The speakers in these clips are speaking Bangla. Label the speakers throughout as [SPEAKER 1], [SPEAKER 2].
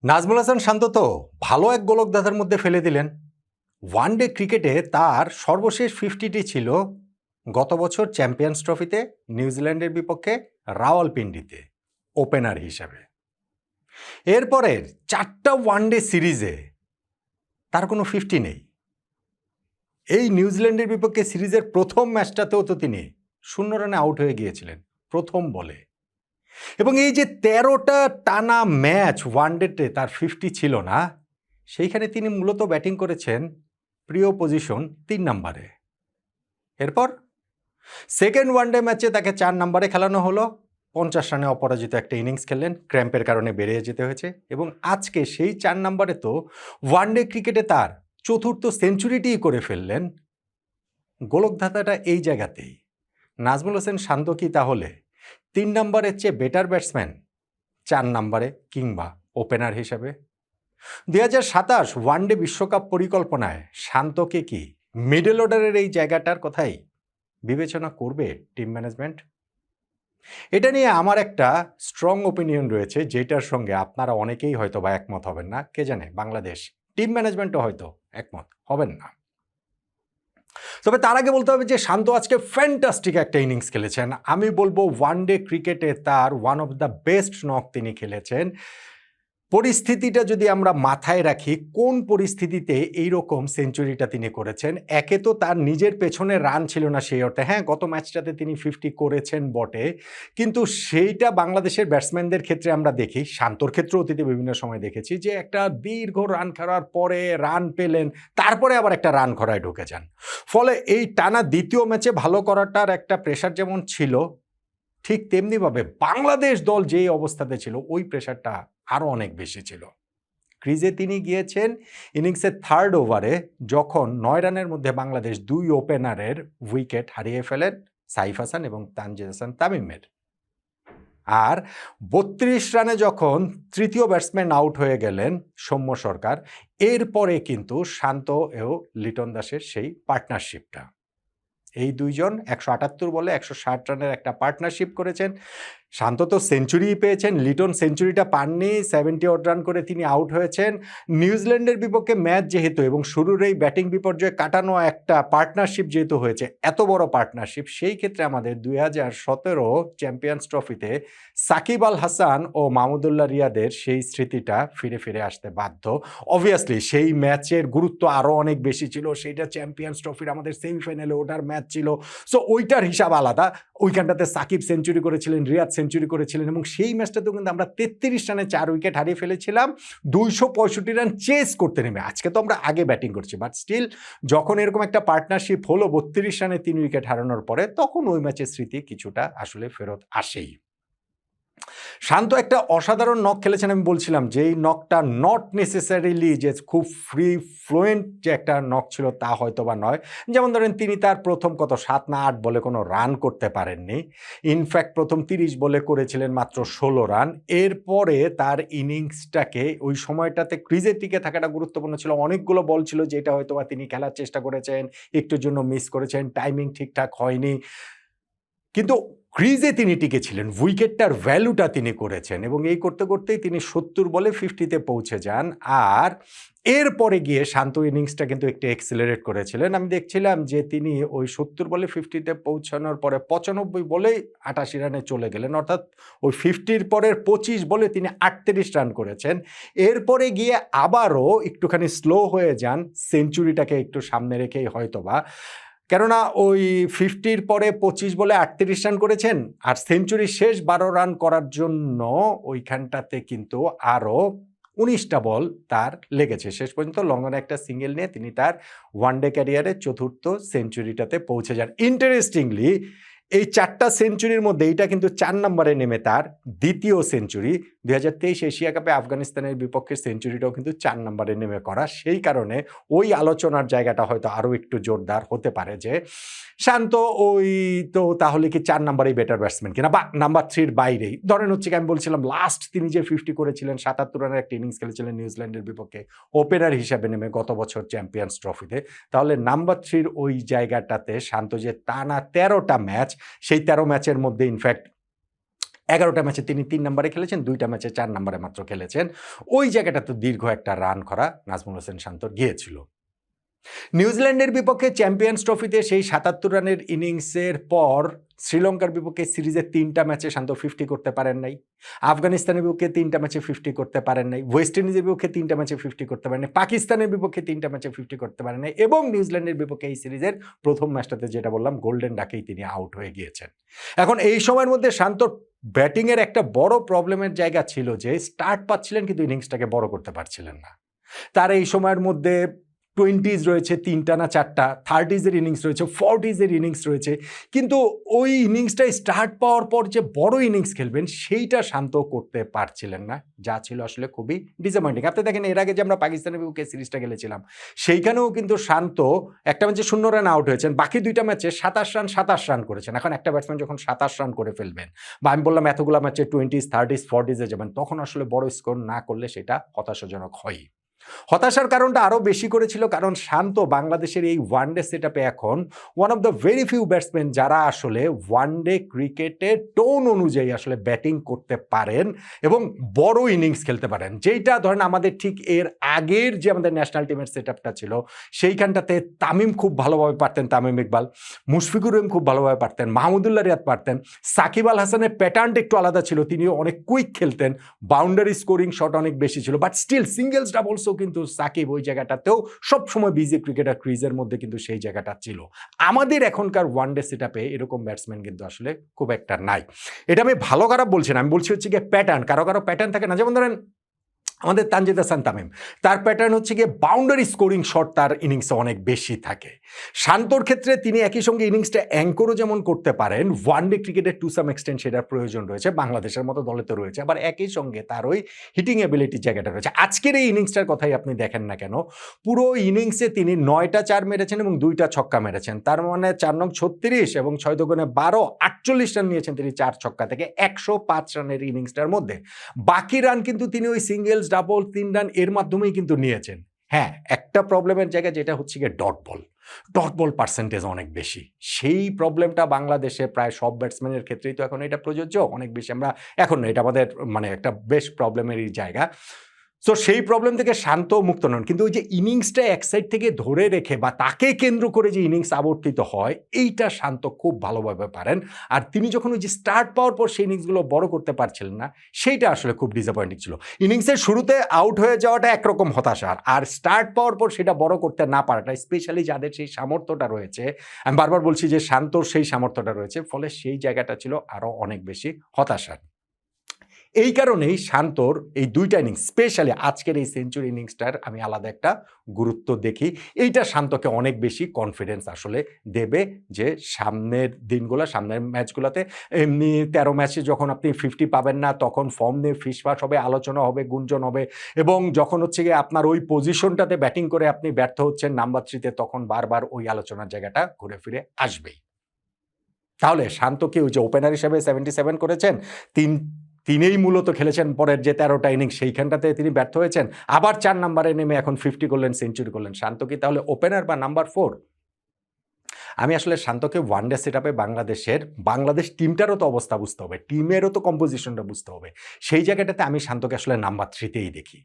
[SPEAKER 1] নাজমুল হাসান শান্ত তো ভালো এক গোলকধাঁধার মধ্যে ফেলে দিলেন। ওয়ানডে ক্রিকেটে তার সর্বশেষ 50টি ছিল গত বছর চ্যাম্পিয়ন্স ট্রফিতে নিউজিল্যান্ডের বিপক্ষে রাওয়ালপিন্ডিতে ওপেনার হিসাবে। এরপরের 4টা ওয়ানডে সিরিজে তার কোনো 50 নেই। এই নিউজিল্যান্ডের বিপক্ষে সিরিজের প্রথম ম্যাচটাতেও তো তিনি 0 রানে আউট হয়ে গিয়েছিলেন প্রথম বলে। এবং এই যে 13টা টানা ম্যাচ ওয়ানডেতে তার 50 ছিল না, সেইখানে তিনি মূলত ব্যাটিং করেছেন প্রিয় পজিশন 3 নম্বরে। এরপর সেকেন্ড ওয়ানডে ম্যাচে তাকে 4 নম্বরে খেলানো হলো, 50 রানে অপরাজিত একটা ইনিংস খেললেন, ক্র্যাম্পের কারণে বেরিয়ে যেতে হয়েছে। এবং আজকে সেই 4 নম্বরে তো ওয়ানডে ক্রিকেটে তার চতুর্থ সেঞ্চুরিটিই করে ফেললেন। গোলকধাঁধাটা এই জায়গাতেই। নাজমুল হোসেন শান্ত কি তাহলে 3 নম্বরের চেয়ে বেটার ব্যাটসম্যান 4 নম্বরে কিংবা ওপেনার হিসাবে? 2027 ওয়ানডে বিশ্বকাপ পরিকল্পনায় শান্তকে কি মিডল অর্ডারের এই জায়গাটার কথাই বিবেচনা করবে টিম ম্যানেজমেন্ট? এটা নিয়ে আমার একটা স্ট্রং ওপিনিয়ন রয়েছে, যেটার সঙ্গে আপনারা অনেকেই হয়তো বা একমত হবেন না। কে জানে, বাংলাদেশ টিম ম্যানেজমেন্টও হয়তো একমত হবেন না। তবে তার আগে বলতে হবে যে শান্ত আজকে ফ্যান্টাস্টিক একটা ইনিংস খেলেছেন। আমি বলবো ওয়ানডে ক্রিকেটে তার one of the best knock তিনি খেলেছেন। পরিস্থিতিটা যদি আমরা মাথায় রাখি, কোন পরিস্থিতিতে এইরকম সেঞ্চুরিটা তিনি করেছেন? একে তো তার নিজের পেছনে রান ছিল না সেই অর্থে। হ্যাঁ, গত ম্যাচটাতে তিনি 50 করেছেন বটে, কিন্তু সেইটা বাংলাদেশের ব্যাটসম্যানদের ক্ষেত্রে আমরা দেখি, শান্তর ক্ষেত্রেও অতীতে বিভিন্ন সময় দেখেছি যে একটা দীর্ঘ রান খেলার পরে রান পেলেন, তারপরে আবার একটা রান খরায় ঢুকে যান। ফলে এই টানা দ্বিতীয় ম্যাচে ভালো করাটার একটা প্রেশার যেমন ছিল, ঠিক তেমনিভাবে বাংলাদেশ দল যেই অবস্থাতে ছিল ওই প্রেশারটা আরও অনেক বেশি ছিল। ক্রিজে তিনি গিয়েছেন ইনিংসের 3rd ওভারে, যখন 9 রানের মধ্যে বাংলাদেশ 2 ওপেনারের উইকেট হারিয়ে ফেলেন, সাইফ হাসান এবং তানজিদ হাসান তামিমের। আর 32 রানে যখন তৃতীয় ব্যাটসম্যান আউট হয়ে গেলেন সৌম্য সরকার, এরপরে কিন্তু শান্ত ও লিটন দাসের সেই পার্টনারশিপটা, এই দুইজন 178 বলে 160 রানের একটা পার্টনারশিপ করেছেন। শান্ত তো সেঞ্চুরিই পেয়েছেন, লিটন সেঞ্চুরিটা পাননি, 70 ওভার রান করে তিনি আউট হয়েছেন। নিউজিল্যান্ডের বিপক্ষে ম্যাচ যেহেতু এবং শুরুর এই ব্যাটিং বিপর্যয়ে কাটানো একটা পার্টনারশিপ যেহেতু হয়েছে, এত বড় পার্টনারশিপ, সেই ক্ষেত্রে আমাদের 2017 চ্যাম্পিয়ন্স ট্রফিতে সাকিব আল হাসান ও মাহমুদুল্লাহ রিয়াদের সেই স্মৃতিটা ফিরে ফিরে আসতে বাধ্য। অবভিয়াসলি সেই ম্যাচের গুরুত্ব আরও অনেক বেশি ছিল, সেইটা চ্যাম্পিয়ন্স ট্রফির আমাদের সেমিফাইনালে ওঠার ম্যাচ ছিল। সো ওইটার হিসাব আলাদা। ওইখানটাতে সাকিব সেঞ্চুরি করেছিলেন, রিয়াদ সেঞ্চুরি করেছিলেন, এবং সেই ম্যাচটাতেও কিন্তু আমরা 33 রানে 4 উইকেট হারিয়ে ফেলেছিলাম 265 রান চেস করতে নেমে। আজকে তো আমরা আগে ব্যাটিং করছি, বাট স্টিল যখন এরকম একটা পার্টনারশিপ হলো 32 রানে 3 উইকেট হারানোর পরে, তখন ওই ম্যাচের স্মৃতি কিছুটা আসলে ফেরত আসেই। শান্ত একটা অসাধারণ নক খেলেছেন। আমি বলছিলাম যে এই নকটা নট নেসেসারিলি যে খুব ফ্রি ফ্লুয়েন্ট যে একটা নক ছিল তা হয়তো বা নয়। যেমন ধরেন তিনি তার প্রথম 7 না 8 বলে কোনো রান করতে পারেননি। ইনফ্যাক্ট প্রথম 30 বলে করেছিলেন মাত্র 16 রান। এরপরে তার ইনিংসটাকে ওই সময়টাতে ক্রিজে টিকে থাকাটা গুরুত্বপূর্ণ ছিল। অনেকগুলো বল ছিল যেটা হয়তো বা তিনি খেলার চেষ্টা করেছেন, একটুর জন্য মিস করেছেন, টাইমিং ঠিকঠাক হয়নি, কিন্তু ক্রিজে তিনি টিকেছিলেন, উইকেটটার ভ্যালুটা তিনি করেছেন, এবং এই করতে করতেই তিনি 70 বলে 50-তে পৌঁছে যান। আর এরপরে গিয়ে শান্ত ইনিংসটা কিন্তু একটু এক্সিলারেট করেছিলেন। আমি দেখছিলাম যে তিনি ওই 70 বলে 50-তে পৌঁছানোর পরে 95 বলেই 88 রানে চলে গেলেন, অর্থাৎ ওই 50-র পরের 25 বলে তিনি 38 রান করেছেন। এরপরে গিয়ে আবারও একটুখানি স্লো হয়ে যান, সেঞ্চুরিটাকে একটু সামনে রেখেই হয়তোবা, কেননা ওই 50-র পরে 25 বলে 38 রান করেছেন, আর সেঞ্চুরি শেষ 12 রান করার জন্য ওইখানটাতে কিন্তু আরও 19টা বল তার লেগেছে। শেষ পর্যন্ত লঙ্ঘনে একটা সিঙ্গেল নিয়ে তিনি তার ওয়ানডে ক্যারিয়ারের 4র্থ সেঞ্চুরিটাতে পৌঁছে যান। ইন্টারেস্টিংলি এই 4টা সেঞ্চুরির মধ্যে এইটা কিন্তু 4 নম্বরে নেমে তার দ্বিতীয় সেঞ্চুরি। 2023 এশিয়া কাপে আফগানিস্তানের বিপক্ষে সেঞ্চুরিটাও কিন্তু 4 নম্বরে নেমে করা। সেই কারণে ওই আলোচনার জায়গাটা হয়তো আরও একটু জোরদার হতে পারে যে শান্ত ওই তো তাহলে কি 4 নম্বরেই বেটার ব্যাটসম্যান কিনা, বা নাম্বার 3-র বাইরেই। ধরেন হচ্ছে কি, আমি বলছিলাম লাস্ট তিনি যে 50 করেছিলেন, 77 রানের একটা ইনিংস খেলেছিলেন নিউজিল্যান্ডের বিপক্ষে ওপেনার হিসাবে নেমে গত বছর চ্যাম্পিয়ন্স ট্রফিতে, তাহলে নাম্বার 3-র ওই জায়গাটাতে শান্ত যে টানা 13টা ম্যাচ, সেই 13 ম্যাচের মধ্যে ইনফ্যাক্ট 11টা ম্যাচে তিনি 3 নম্বরে খেলেছেন, 2টা ম্যাচে 4 নম্বরে মাত্র খেলেছেন। ওই জায়গাটাতে দীর্ঘ একটা রান করা নাজমুল হোসেন শান্তর গিয়েছিল। নিউজিল্যান্ডের বিপক্ষে চ্যাম্পিয়ন্স ট্রফিতে সেই ৭৭ রানের ইনিংসের পর শ্রীলঙ্কার বিপক্ষে সিরিজের 3টা ম্যাচে শান্ত 50 করতে পারেন নাই। আফগানিস্তানের বিপক্ষে 3টা ম্যাচে 50 করতে পারেন নাই। ওয়েস্ট ইন্ডিজের বিপক্ষে 3টা ম্যাচে 50 করতে পারেন নাই। পাকিস্তানের বিপক্ষে 3টা ম্যাচে 50 করতে পারেন নাই এবং নিউজিল্যান্ডের বিপক্ষে এই সিরিজের প্রথম ম্যাচটাতে যেটা বললাম গোল্ডেন ডাকেই তিনি আউট হয়ে গিয়েছেন। এখন এই সময়ের মধ্যে শান্তর ব্যাটিংয়ের একটা বড় প্রবলেমের জায়গা ছিল যে স্টার্ট পাচ্ছিলেন কিন্তু ইনিংসটাকে বড় করতে পারছিলেন না। তার এই সময়ের মধ্যে 20s রয়েছে 3টা না 4টা, 30s-এর ইনিংস রয়েছে, 40s-এর ইনিংস রয়েছে, কিন্তু ওই ইনিংসটা স্টার্ট পাওয়ার পর যে বড় ইনিংস খেলবেন সেইটা শান্ত করতে পারছিলেন না, যা ছিল আসলে খুবই ডিসঅ্যাপয়েন্টিং। আপনি দেখেন এর আগে যে আমরা পাকিস্তানের বিপক্ষে সিরিজটা খেলেছিলাম সেইখানেও কিন্তু শান্ত একটা ম্যাচে 0 রান আউট হয়েছেন, বাকি 2টা ম্যাচে 27 রান করেছেন। এখন একটা ব্যাটসম্যান যখন 27 রান করে ফেলবেন বা আমি বললাম এতগুলো ম্যাচে 20s 30s 40s-এ যাবেন, তখন আসলে বড় স্কোর না করলে সেটা হতাশাজনক হয়। হতাশার কারণটা আরও বেশি করেছিল কারণ শান্ত বাংলাদেশের এই ওয়ানডে সেটআপে এখন one of the very few batsman যারা আসলে ওয়ানডে ক্রিকেটের টোন অনুযায়ী আসলে ব্যাটিং করতে পারেন এবং বড় ইনিংস খেলতে পারেন, যেইটা ধরেন আমাদের ঠিক এর আগের যে আমাদের ন্যাশনাল টিমের সেটআপটা ছিল সেইখানটাতে তামিম খুব ভালোভাবে পারতেন, তামিম ইকবাল, মুশফিকুর রহিম খুব ভালোভাবে পারতেন, মাহমুদুল্লাহ রিয়াদ পারতেন, সাকিব আল হাসানের প্যাটার্নটা একটু আলাদা ছিল, তিনিও অনেক কুইক খেলতেন, বাউন্ডারি স্কোরিং শট অনেক বেশি ছিল, বাট স্টিল সিঙ্গেলস ডাবলস কিন্তু সাকিব ওই জায়গাটাতেও সবসময় বিজি ক্রিকেটার ক্রিজের মধ্যে কিন্তু সেই জায়গাটা ছিল। আমাদের এখনকার ওয়ানডে সেটআপে এরকম ব্যাটসম্যান কিন্তু আসলে খুব একটা নাই। এটা আমি ভালো খারাপ বলছি না, আমি বলছি হচ্ছে গিয়ে প্যাটার্ন, কারো কারো প্যাটার্ন থাকে না, যেমন ধরেন আমাদের তানজিদ হাসান তামিম, তার প্যাটার্ন হচ্ছে গিয়ে বাউন্ডারি স্কোরিং শট তার ইনিংসে অনেক বেশি থাকে। শান্তর ক্ষেত্রে তিনি একই সঙ্গে ইনিংসটা অ্যাঙ্করও যেমন করতে পারেন, ওয়ানডে ক্রিকেটের টু সাম এক্সটেন্ট সেটার প্রয়োজন রয়েছে, বাংলাদেশের মতো দলে তো রয়েছে, আবার একই সঙ্গে তার ওই হিটিং অ্যাবিলিটির জায়গাটা রয়েছে। আজকের এই ইনিংসটার কথাই আপনি দেখেন না কেন, পুরো ইনিংসে তিনি 9টা 4 মেরেছেন এবং 2টা ছক্কা মেরেছেন, তার মানে 4 নং 36 এবং 6 দুগুণে 12, 48 রান নিয়েছেন তিনি 4 ছক্কা থেকে 105 রানের ইনিংসটার মধ্যে। বাকি রান কিন্তু তিনি ওই সিঙ্গেলস ডাবল 3 রান এর মাধ্যমেই কিন্তু নিয়েছেন। হ্যাঁ, একটা প্রবলেমের জায়গা যেটা হচ্ছে গিয়ে ডট বল পার্সেন্টেজ অনেক বেশি। সেই প্রবলেমটা বাংলাদেশে প্রায় সব ব্যাটসম্যানের ক্ষেত্রেই তো এখন এটা প্রযোজ্য, অনেক বেশি আমরা এখন এটা আমাদের মানে একটা বেশ প্রবলেমেরই জায়গা। সো সেই প্রবলেম থেকে শান্ত মুক্ত নন, কিন্তু ওই যে ইনিংসটা এক সাইড থেকে ধরে রেখে বা তাকে কেন্দ্র করে যে ইনিংস আবর্তিত হয় এইটা শান্ত খুব ভালোভাবে পারেন। আর তিনি যখন ওই যে স্টার্ট পাওয়ার পর সেই ইনিংসগুলো বড় করতে পারছিলেন না, সেইটা আসলে খুব ডিসঅ্যাপয়েন্টিং ছিল। ইনিংসের শুরুতে আউট হয়ে যাওয়াটা একরকম হতাশার, আর স্টার্ট পাওয়ার পর সেটা বড় করতে না পারাটা, স্পেশালি যাদের সেই সামর্থ্যটা রয়েছে, আমি বারবার বলছি যে শান্তর সেই সামর্থ্যটা রয়েছে, ফলে সেই জায়গাটা ছিল আরও অনেক বেশি হতাশার। এই কারণেই শান্তর এই 2টা ইনিংস, স্পেশালি আজকের এই সেঞ্চুরি ইনিংসটার আমি আলাদা একটা গুরুত্ব দেখি। এইটা শান্তকে অনেক বেশি কনফিডেন্স আসলে দেবে যে সামনের দিনগুলো, সামনের ম্যাচগুলোতে, এমনি 13 ম্যাচে যখন আপনি 50 পাবেন না তখন ফর্ম নিয়ে ফিসফাস হবে, আলোচনা হবে, গুঞ্জন হবে, এবং যখন হচ্ছে গিয়ে আপনার ওই পজিশনটাতে ব্যাটিং করে আপনি ব্যর্থ হচ্ছেন নাম্বার 3-তে, তখন বারবার ওই আলোচনার জায়গাটা ঘুরে ফিরে আসবেই। তাহলে শান্তকে ওই যে ওপেনার হিসেবে 77 করেছেন, তিনিই মূলত খেলেছেন পরের যে 13টা ইনিংস, সেইখানটাতে তিনি ব্যর্থ হয়েছেন, আবার 4 নম্বরে নেমে এখন 50 করলেন, সেঞ্চুরি করলেন। শান্ত কি তাহলে ওপেনার বা নাম্বার 4? আমি আসলে শান্তকে ওয়ানডে সেটআপে বাংলাদেশ টিমটারও তো অবস্থা বুঝতে হবে, টিমেরও তো কম্পোজিশনটা বুঝতে হবে। সেই জায়গাটাতে আমি শান্তকে আসলে নাম্বার 3-তেই দেখি।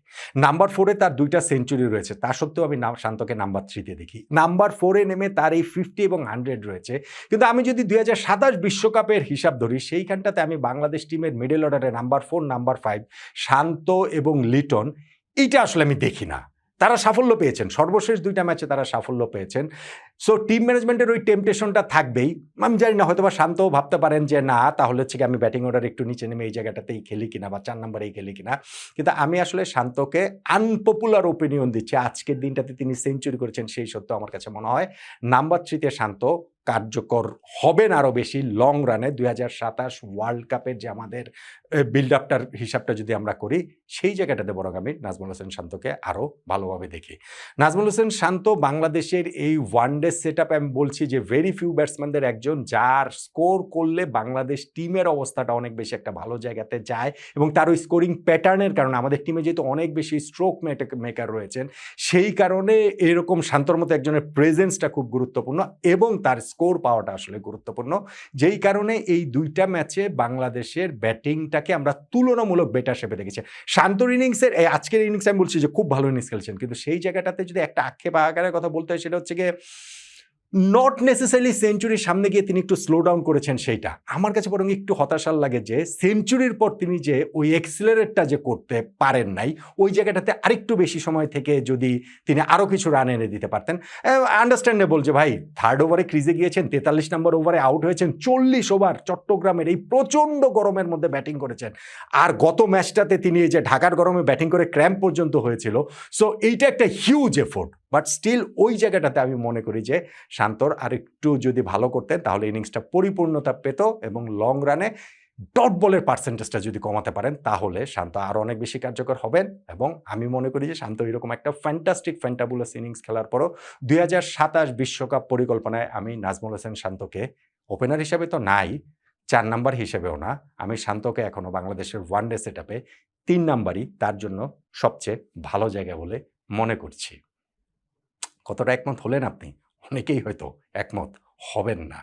[SPEAKER 1] নাম্বার 4-এ তার 2টা সেঞ্চুরি রয়েছে, তা সত্ত্বেও আমি শান্তকে নাম্বার 3-তে দেখি। নাম্বার 4-এ নেমে তার এই 50 এবং 100 রয়েছে, কিন্তু আমি যদি 2027 বিশ্বকাপের হিসাব ধরি সেইখানটাতে আমি বাংলাদেশ টিমের মিডল অর্ডারে নাম্বার 4, নাম্বার 5 শান্ত এবং লিটন, এইটা আসলে আমি দেখি না। তারা সাফল্য পেয়েছেন, সর্বশেষ 2টা ম্যাচে তারা সাফল্য পেয়েছেন। সো টিম ম্যানেজমেন্টের ওই টেম্পটেশনটা থাকবেই। আমি জানি না, হয়তো বা শান্তও ভাবতে পারেন যে না তাহলে হচ্ছে কি আমি ব্যাটিং অর্ডার একটু নিচে নেমে এই জায়গাটাতেই খেলি কিনা বা 4 নম্বরেই খেলি কিনা, কিন্তু আমি আসলে শান্তকে আনপপুলার ওপিনিয়ন দিচ্ছি। আজকের দিনটাতে তিনি সেঞ্চুরি করেছেন সেই সত্ত্বেও আমার কাছে মনে হয় নাম্বার 3-তে শান্ত কার্যকর হবেন আরও বেশি লং রানে। 2027 ওয়ার্ল্ড কাপের যে আমাদের বিল্ড আপটার হিসাবটা যদি আমরা করি, সেই জায়গাটাতে বরং আমি নাজমুল হোসেন শান্তকে আরও ভালোভাবে দেখি। নাজমুল হোসেন শান্ত বাংলাদেশের এই ওয়ানডে সেটআপে আমি বলছি যে ভেরি ফিউ ব্যাটসম্যানদের একজন, যার স্কোর করলে বাংলাদেশ টিমের অবস্থাটা অনেক বেশি একটা ভালো জায়গাতে যায়, এবং তার ওই স্কোরিং প্যাটার্নের কারণে আমাদের টিমে যেহেতু অনেক বেশি স্ট্রোক মেকার রয়েছেন, সেই কারণে এরকম শান্তর মতো একজনের প্রেজেন্সটা খুব গুরুত্বপূর্ণ, এবং তার স্কোর পাওয়াটা আসলে গুরুত্বপূর্ণ। যেই কারণে এই ২ টা ম্যাচে বাংলাদেশের ব্যাটিংটাকে আমরা তুলনামূলক বেটার শেপে দেখেছি। শান্তর ইনিংসের আজকের ইনিংসে আমি বলছি যে খুব ভালো ইনিংস খেলছেন। কিন্তু সেই জায়গাটাতে যদি একটা আক্ষেপ আকারের কথা বলতে হয় সেটা হচ্ছে গিয়ে নট নেসেসারিলি সেঞ্চুরির সামনে গিয়ে তিনি একটু স্লো ডাউন করেছেন সেইটা। আমার কাছে বরং একটু হতাশার লাগে যে সেঞ্চুরির পর তিনি যে ওই এক্সিলারেটটা যে করতে পারেন নাই, ওই জায়গাটাতে আরেকটু বেশি সময় থেকে যদি তিনি আরও কিছু রান এনে দিতে পারতেন। আন্ডারস্ট্যান্ডেবল যে ভাই 3rd ওভারে ক্রিজে গিয়েছেন, 43 নম্বর ওভারে আউট হয়েছেন, 40 ওভার চট্টগ্রামের এই প্রচণ্ড গরমের মধ্যে ব্যাটিং করেছেন। আর গত ম্যাচটাতে তিনি এই যে ঢাকার গরমে ব্যাটিং করে ক্র্যাম্প পর্যন্ত হয়েছিল। সো এইটা একটা হিউজ এফোর্ট, বাট স্টিল ওই জায়গাটাতে আমি মনে করি যে শান্তর আরেকটু যদি ভালো করতেন তাহলে ইনিংসটা পরিপূর্ণতা পেত এবং লং রানে ডট বলের পার্সেন্টেজটা যদি কমাতে পারেন তাহলে শান্ত আরও অনেক বেশি কার্যকর হবেন। এবং আমি মনে করি যে শান্ত এরকম একটা ফ্যান্টাবুলাস ইনিংস খেলার পরও 2027 বিশ্বকাপ পরিকল্পনায় আমি নাজমুল হোসেন শান্তকে ওপেনার হিসেবে তো নাই, 4 নাম্বার হিসেবেও না, আমি শান্তকে এখনও বাংলাদেশের ওয়ানডে সেট আপে 3 নাম্বারই তার জন্য সবচেয়ে ভালো জায়গা বলে মনে করছি। কতটা একমত হলেন আপনি? অনেকেই হয়তো একমত হবেন না।